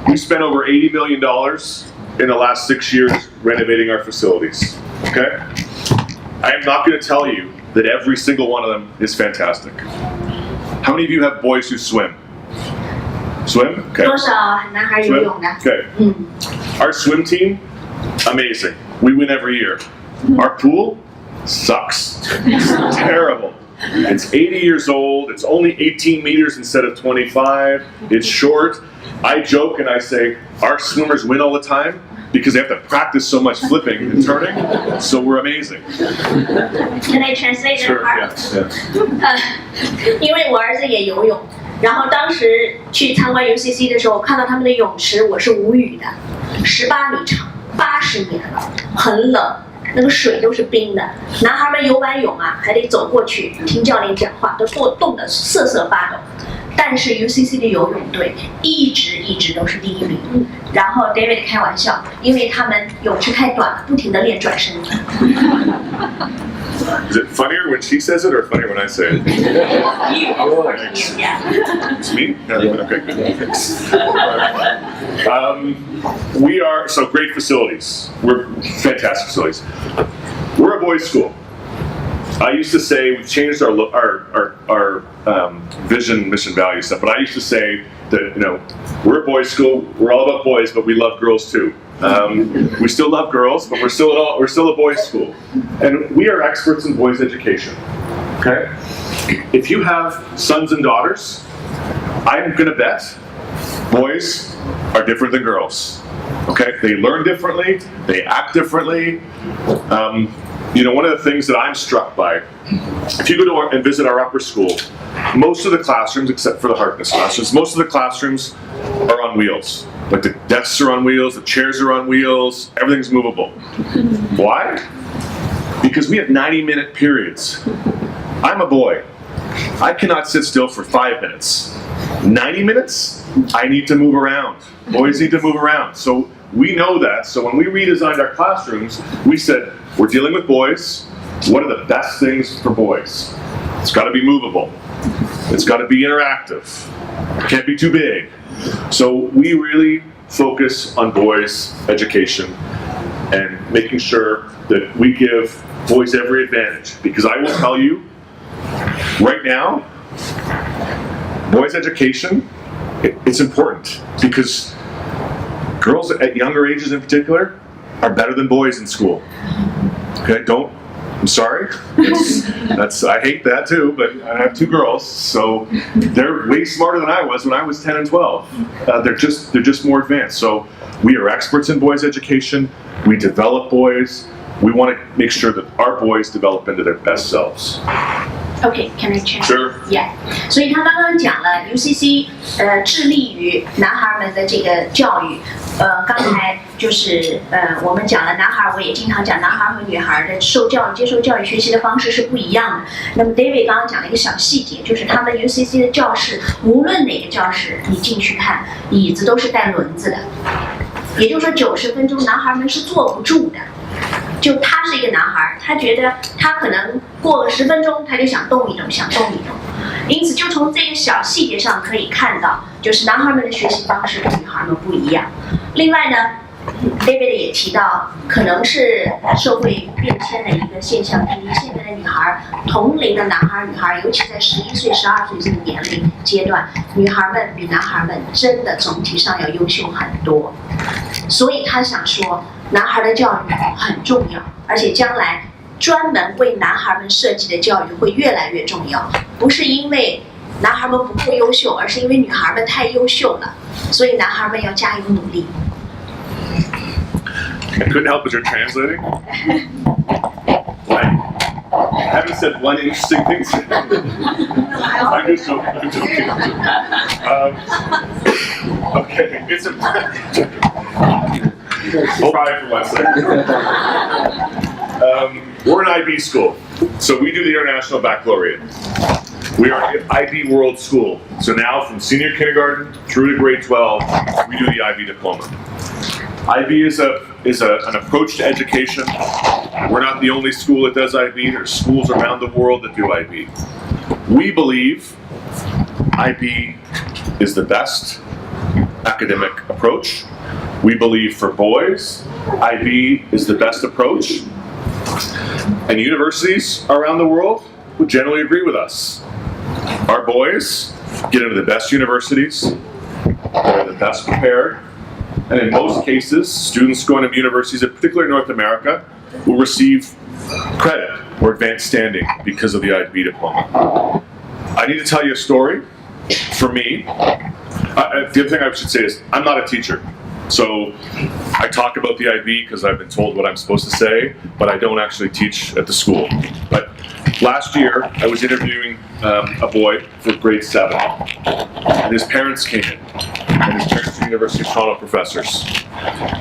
We spent over $80 million in the last 6 years renovating our facilities, okay? I am not going to tell you that every single one of them is fantastic. How many of you have boys who swim? Swim? Okay. 多少男孩游泳的？ Okay. Our swim team, amazing. We win every year. Our pool sucks. It's terrible. It's 80 years old. It's only 18 meters instead of 25. It's short. I joke and I say, our swimmers win all the time because they have to practice so much flipping and turning. So we're amazing. Can I translate that Sure, part? yeah. 因为我儿子也游泳，然后当时去参观 UCC 的时候，看到他们的泳池，我是无语的，18米长，80年了，很冷，那个水都是冰的。男孩们游完泳啊，还得走过去听教练讲话，都冻得瑟瑟发抖。但是 UCC 的游泳队一直都是第1名。然后 David 开玩笑，因为他们泳池太短了，不停地练转身。Is it funnier when she says it or funnier when I say it? It's me? Yeah. Okay, good. Thanks. We are, so great facilities. We're fantastic facilities. We're a boys' school. I used to say, we've changed our vision, mission, value stuff, but I used to say that, we're a boys' school, we're all about boys, but we love girls too. We still love girls, but we're still a boys' school. And we are experts in boys' education, okay? If you have sons and daughters, I'm gonna bet boys are different than girls, okay? They learn differently, they act differently. One of the things that I'm struck by, if you go and visit our upper school, most of the classrooms, except for the Harkness classrooms, most of the classrooms are on wheels. Like the desks are on wheels, the chairs are on wheels, everything's movable. Why? Because we have 90-minute periods. I'm a boy. I cannot sit still for 5 minutes. 90 minutes? I need to move around. Boys need to move around. So we know that. So when we redesigned our classrooms, we said, we're dealing with boys. What are the best things for boys? It's got to be movable. It's got to be interactive. It can't be too big. So we really focus on boys' education and making sure that we give boys every advantage. Because I will tell you, right now, boys' education, it's important. Because girls at younger ages in particular are better than boys in school. Okay, I'm sorry. I hate that too, but I have 2 girls, so they're way smarter than I was when I was 10 and 12. They're just more advanced. So we are experts in boys' education. We develop boys. We want to make sure that our boys develop into their best selves. Okay, can I change? Sure. Yeah. 所以他刚刚讲了 UCC 致力于男孩们的这个教育。刚才就是我们讲了男孩，我也经常讲男孩和女孩的接受教育学习的方式是不一样的。那么 David 刚刚讲了一个小细节，就是他们 UCC 的教室，无论哪个教室你进去看，椅子都是带轮子的，也就是说90分钟男孩们是坐不住的。就他是一个男孩，他觉得他可能过个10分钟，他就想动一动，因此就从这个小细节上可以看到，就是男孩们的学习方式跟女孩们不一样。另外呢 ，David 也提到，可能是社会变迁的一个现象之一。现在的女孩，同龄的男孩、女孩，尤其在11岁、12岁这个年龄阶段，女孩们比男孩们真的总体上要优秀很多。所以他想说，男孩的教育很重要，而且将来专门为男孩们设计的教育会越来越重要。不是因为男孩们不够优秀，而是因为女孩们太优秀了，所以男孩们要加油努力。I couldn't help as you're translating. I haven't said one interesting thing. I'm just joking. Okay, it's a. I'll try it for 1 second. We're an IB school, so we do the International Baccalaureate. We are an IB World School, so now from senior kindergarten through to grade 12, we do the IB diploma. IB is an approach to education. We're not the only school that does IB. There's schools around the world that do IB. We believe IB is the best academic approach. We believe for boys, IB is the best approach. And universities around the world would generally agree with us. Our boys get into the best universities, they're the best prepared, and in most cases, students going to universities, particularly in North America, will receive credit or advanced standing because of the IB diploma. I need to tell you a story. For me, the other thing I should say is I'm not a teacher. So I talk about the IB because I've been told what I'm supposed to say, but I don't actually teach at the school. But last year, I was interviewing a boy for grade 7, and his parents came in, and his parents are University of Toronto professors.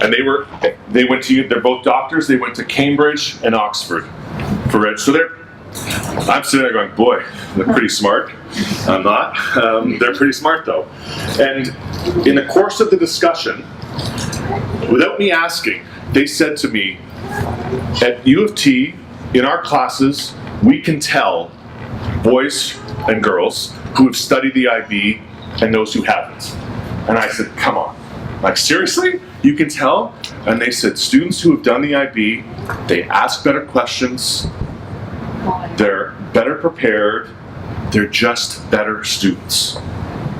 And they're both doctors, they went to Cambridge and Oxford for ed. So I'm sitting there going, boy, they're pretty smart. I'm not. They're pretty smart though. And in the course of the discussion, without me asking, they said to me, at U of T, in our classes, we can tell boys and girls who have studied the IB and those who haven't. And I said, come on. Like, seriously? You can tell? And they said, students who have done the IB, they ask better questions, they're better prepared, they're just better students.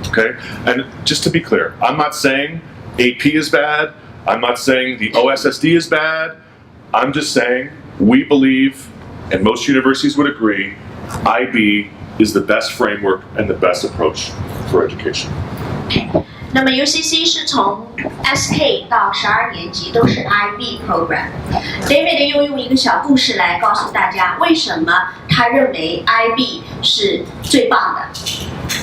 Okay? And just to be clear, I'm not saying AP is bad, I'm not saying the OSSD is bad, I'm just saying we believe, and most universities would agree, IB is the best framework and the best approach for education. 那么 UCC 是从 SK 到12年级都是 IB program。David 又用一个小故事来告诉大家，为什么他认为 IB 是最棒的。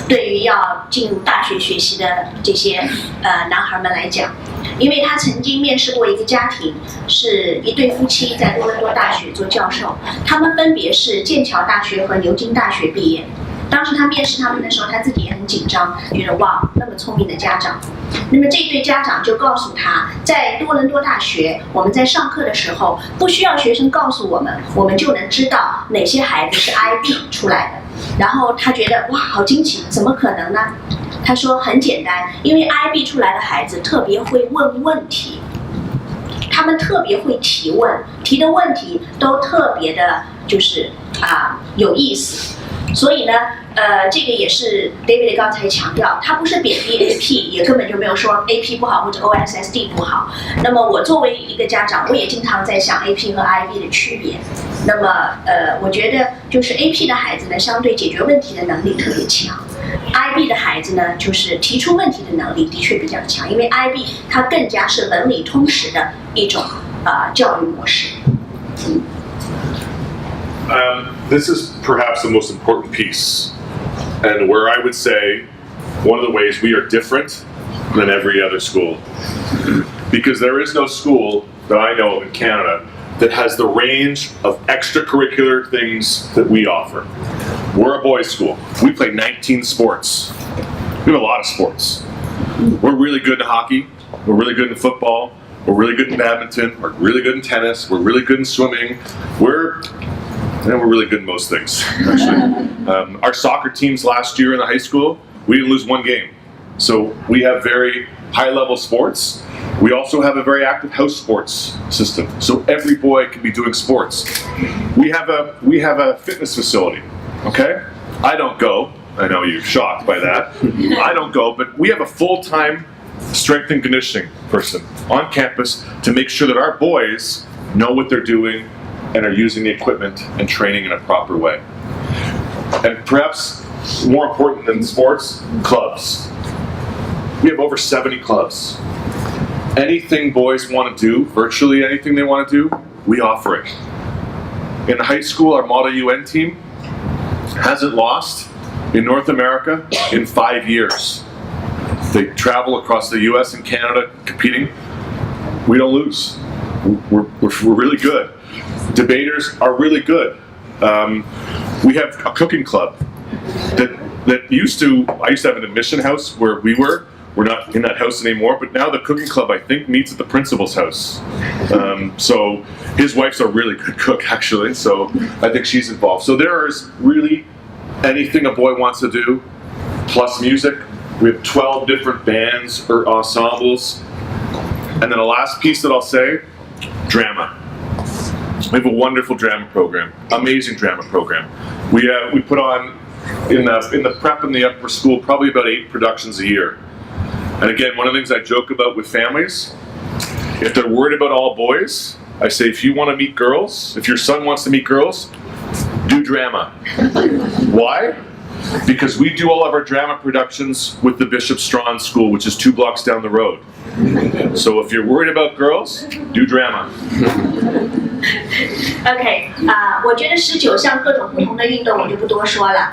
对于要进入大学学习的这些男孩们来讲，因为他曾经面试过一个家庭，是一对夫妻在多伦多大学做教授，他们分别是剑桥大学和牛津大学毕业。当时他面试他们的时候，他自己也很紧张，觉得哇，那么聪明的家长。那么这一对家长就告诉他，在多伦多大学，我们在上课的时候，不需要学生告诉我们，我们就能知道哪些孩子是 IB 出来的。然后他觉得哇，好惊奇，怎么可能呢？他说很简单，因为 IB 出来的孩子特别会问问题，他们特别会提问，提的问题都特别的，就是有意思。所以呢，这个也是 David 刚才强调，他不是贬低 AP， 也根本就没有说 AP 不好或者 OSSD 不好。那么我作为一个家长，我也经常在想 AP 和 IB 的区别。那么我觉得就是 AP 的孩子呢，相对解决问题的能力特别强。IB 的孩子呢，就是提出问题的能力的确比较强，因为 IB 它更加是文理通识的一种教育模式。This is perhaps the most important piece, and where I would say one of the ways we are different than every other school. Because there is no school that I know of in Canada that has the range of extracurricular things that we offer. We're a boys' school. We play 19 sports. We have a lot of sports. We're really good in hockey. We're really good in football. We're really good in badminton. We're really good in tennis. We're really good in swimming. We're really good in most things, actually. Our soccer teams last year in the high school, we didn't lose one game. So we have very high-level sports. We also have a very active house sports system. So every boy can be doing sports. We have a fitness facility, okay? I don't go. I know you're shocked by that. I don't go, but we have a full-time strength and conditioning person on campus to make sure that our boys know what they're doing and are using the equipment and training in a proper way. And perhaps more important than sports, clubs. We have over 70 clubs. Anything boys want to do, virtually anything they want to do, we offer it. In high school, our Model UN team hasn't lost in North America in 5 years. They travel across the US and Canada competing. We don't lose. We're really good. Debaters are really good. We have a cooking club that I used to have an admission house where we were. We're not in that house anymore, but now the cooking club, I think, meets at the principal's house. So his wife's a really good cook, actually, so I think she's involved. So there is really anything a boy wants to do, plus music, We have 12 different bands or ensembles. And then the last piece that I'll say, drama. We have a wonderful drama program, amazing drama program. We put on, in the prep and the upper school, probably about 8 productions a year. And again, one of the things I joke about with families, if they're worried about all boys, I say, if you want to meet girls, if your son wants to meet girls, do drama. Why? Because we do all of our drama productions with the Bishop Strawn School, which is 2 blocks down the road. So if you're worried about girls, do drama. OK， 我觉得19项各种不同的运动我就不多说了。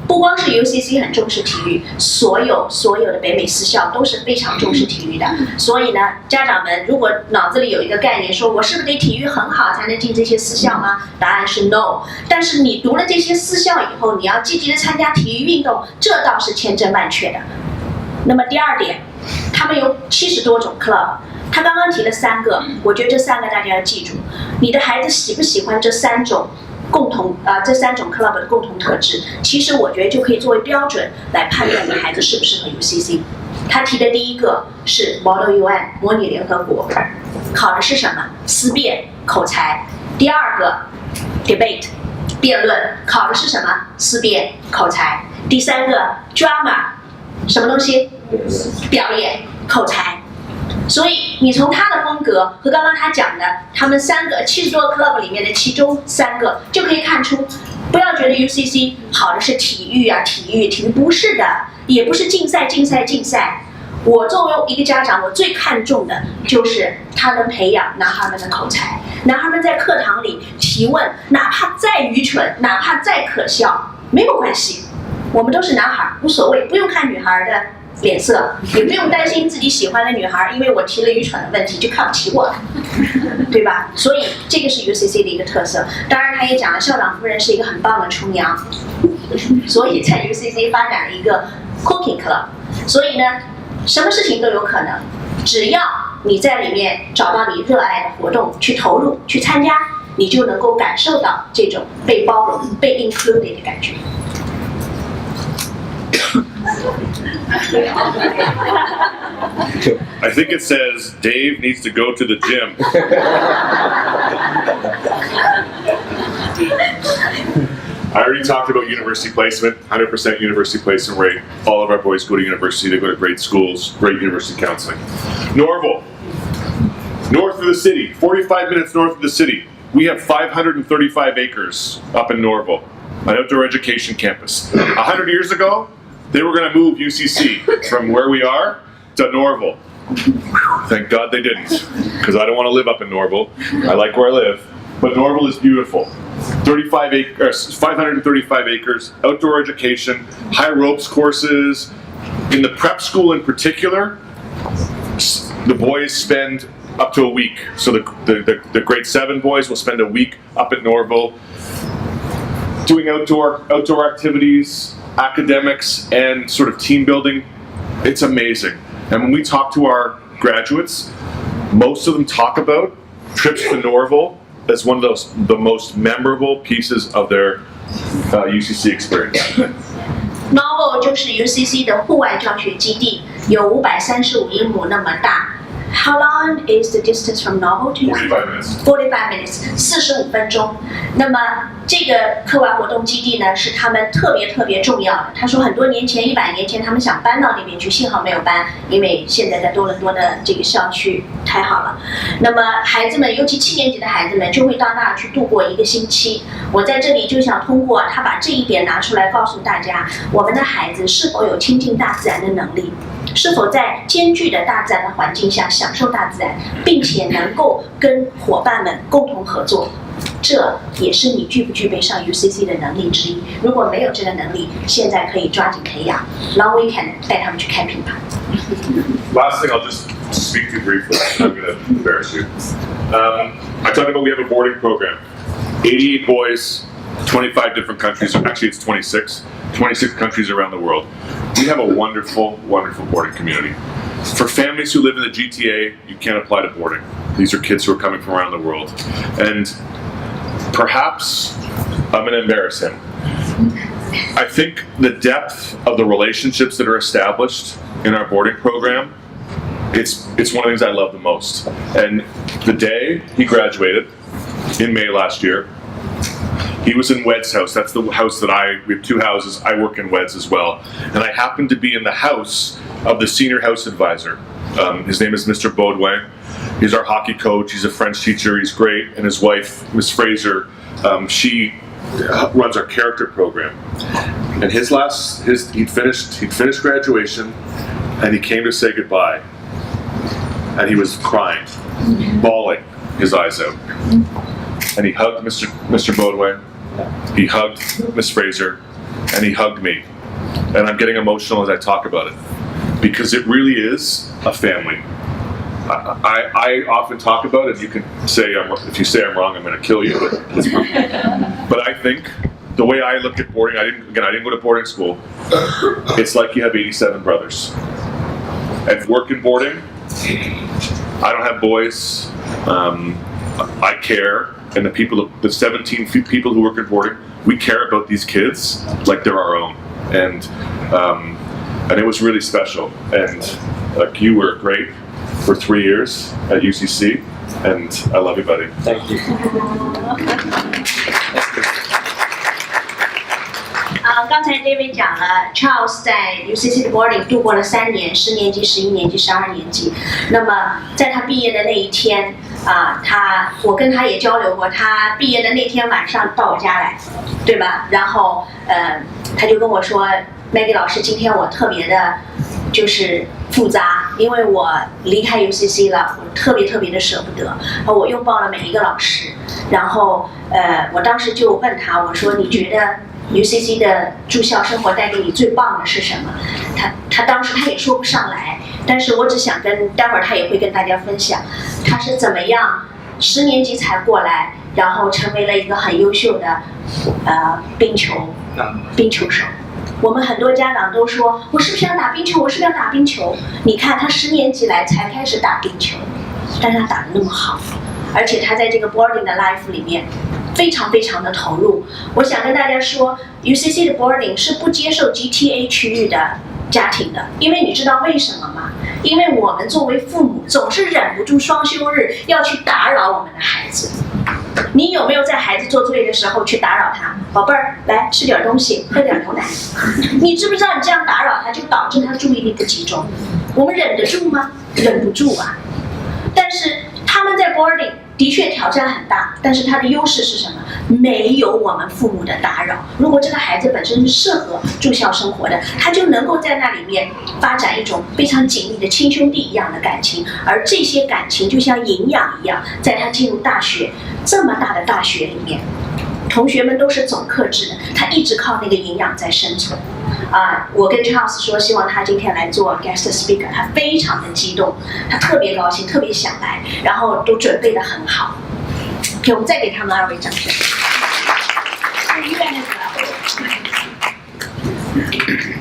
不光是 UCC 很重视体育，所有的北美私校都是非常重视体育的。所以呢，家长们如果脑子里有一个概念，说我是不是得体育很好才能进这些私校吗？答案是 no。但是你读了这些私校以后，你要积极的参加体育运动，这倒是千真万确的。那么第二点，他们有70多种 club。他刚刚提了3个，我觉得这3个大家要记住。你的孩子喜不喜欢这3种这3种 club 的共同特质，其实我觉得就可以作为标准来判断你孩子适不适合 UCC。他提的第一个是 Model UN 模拟联合国，考的是什么？思辨、口才。第二个 Debate 辩论，考的是什么？思辨、口才。第3个 Drama 什么东西？表演、口才。所以你从他的风格和刚刚他讲的他们3个70多个 club 里面的其中3个，就可以看出，不要觉得 UCC 好的是体育啊，体育不是的，也不是竞赛。我作为一个家长，我最看重的就是他能培养男孩们的口才。男孩们在课堂里提问，哪怕再愚蠢，哪怕再可笑，没有关系，我们都是男孩，无所谓，不用看女孩的脸色，也不用担心自己喜欢的女孩因为我提了愚蠢的问题就看不起我了，对吧？所以这个是 UCC 的一个特色。当然他也讲了，校长夫人是一个很棒的厨娘，所以在 UCC 发展了一个 cooking club。所以呢，什么事情都有可能，只要你在里面找到你热爱的活动，去投入，去参加，你就能够感受到这种被包容、被 included 的感觉。I think it says Dave needs to go to the gym. I already talked about university placement, 100% university placement rate. All of our boys go to university, they go to great schools, great university counseling. Norval, north of the city, 45 minutes north of the city. We have 535 acres up in Norval, an outdoor education campus. 100 years ago, they were going to move UCC from where we are to Norval. Thank God they didn't, because I don't want to live up in Norval. I like where I live. But Norval is beautiful. 535 acres, outdoor education, high ropes courses. In the prep school in particular, the boys spend up to a week. So the grade 7 boys will spend a week up at Norval doing outdoor activities, academics, and sort of team building. It's amazing. And when we talk to our graduates, most of them talk about trips to Norval as one of the most memorable pieces of their UCC experience. Norval 就是 UCC 的户外教学基地，有535英亩那么大。How long is the distance from Norval to UCC? 45 minutes. 45 minutes, 45分钟。那么这个课外活动基地呢，是他们特别重要的。他说很多年前，100年前，他们想搬到那边去，幸好没有搬，因为现在在多伦多的这个校区太好了。那么孩子们，尤其7年级的孩子们，就会到那儿去度过1个星期。我在这里就想通过他把这一点拿出来告诉大家，我们的孩子是否有亲近大自然的能力。是否在艰巨的大自然的环境下享受大自然，并且能够跟伙伴们共同合作，这也是你具不具备上 UCC 的能力之一。如果没有这个能力，现在可以抓紧培养。Long weekend 带他们去开品牌。Last thing I'll just speak to briefly. I'm going to embarrass you. I talked about we have a boarding program. 88 boys, 25 different countries. Actually, it's 26 countries around the world. We have a wonderful boarding community. For families who live in the GTA, you can't apply to boarding. These are kids who are coming from around the world. And perhaps I'm going to embarrass him. I think the depth of the relationships that are established in our boarding program, it's one of the things I love the most. And the day he graduated in May last year, he was in Wed's house. That's the house that we have 2 houses. I work in Wed's as well. And I happened to be in the house of the senior house advisor. His name is Mr. Baudouin. He's our hockey coach. He's a French teacher. He's great. And his wife, Miss Fraser, she runs our character program. And he'd finished graduation, and he came to say goodbye. And he was crying, bawling his eyes out. And he hugged Mr. Baudouin, he hugged Miss Fraser, and he hugged me. And I'm getting emotional as I talk about it, because it really is a family. I often talk about it. You can say, if you say I'm wrong, I'm going to kill you. But I think the way I look at boarding, I didn't go to boarding school. It's like you have 87 brothers. And work in boarding, I don't have boys. I care, and the 17 people who work in boarding, we care about these kids like they're our own, and it was really special. And you were great for 3 years at UCC, and I love you, buddy. Thank you. 刚才 David 讲了 ，Charles 在 UCC 的 boarding 度过了3年，10年级、11年级、12年级。那么在他毕业的那一天，我跟他也交流过，他毕业的那天晚上到我家来，对吧？然后他就跟我说 ，Maggie 老师，今天我特别的，就是复杂，因为我离开 UCC 了，我特别的舍不得。我拥抱了每一个老师，然后我当时就问他，我说你觉得 UCC 的住校生活带给你最棒的是什么？他当时他也说不上来，但是我只想待会儿他也会跟大家分享，他是怎么样10年级才过来，然后成为了一个很优秀的冰球手。我们很多家长都说，我是不是要打冰球？我是不是要打冰球？你看他10年级来才开始打冰球，但是他打得那么好，而且他在这个 boarding 的 life 里面非常的投入。我想跟大家说 ，UCC 的 boarding 是不接受 GTA 区域的家庭的，因为你知道为什么吗？因为我们作为父母总是忍不住双休日要去打扰我们的孩子。你有没有在孩子做作业的时候去打扰他？宝贝儿，来吃点东西，喝点牛奶。你知不知道你这样打扰他，就导致他注意力不集中？我们忍得住吗？忍不住啊！但是他们在 boarding 的确挑战很大，但是它的优势是什么？没有我们父母的打扰。如果这个孩子本身是适合住校生活的，他就能够在那里面发展一种非常紧密的亲兄弟一样的感情，而这些感情就像营养一样，在他进入大学这么大的大学里面，同学们都是总课制的，他一直靠那个营养在生存。我跟 Charles 说，希望他今天来做 guest speaker， 他非常的激动，他特别高兴，特别想来，然后都准备得很好。OK， 我们再给他们2位掌声。